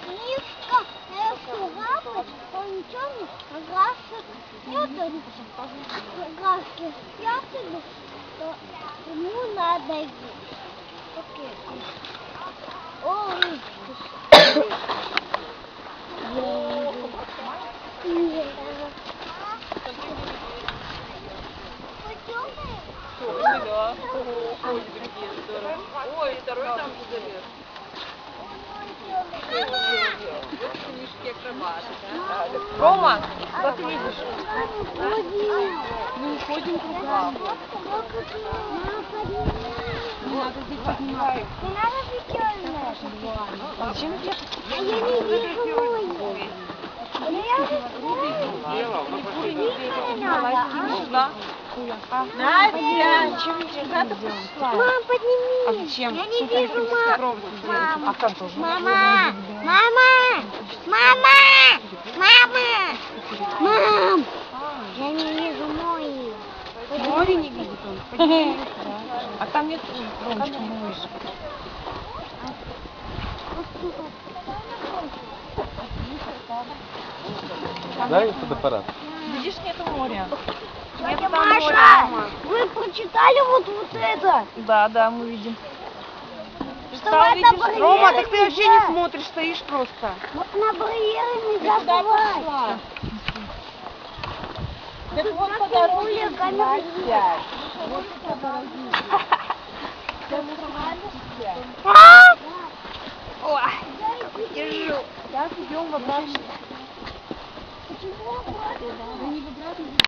Мишка, если лапать, то ничего не гасит. Если спрятали, то ему надо есть. Окей. Ой, Да. Ой, другие здорово. Ой, второй там залез. Вот книжки акробаты, да? Рома, куда ты едешь? Мы уходим кругом. Надо здесь поднимать. не надо пятерное. Зачем идешь? А я не вижу мой. Настя, куда ты пошла? Мам, подними. А зачем? Я не вижу маму. А как тоже? Мама! Мама! Мама! Мама! Мам! Я не вижу мой. Море не видит он. А там нет Ромочка, малыш. Дай фотоаппарат. Видишь, нету моря. Нету Тетя там моря, Маша, Рома. вы прочитали вот это? Да, мы видим. Что в этом барьере Рома, так ты вообще не нельзя. смотришь, стоишь просто. Вот на барьеры Ты нельзя куда бывать. пошла? Так вот по дороге камеру. Ой, держу. Сейчас идем в обратно. Почему обратно?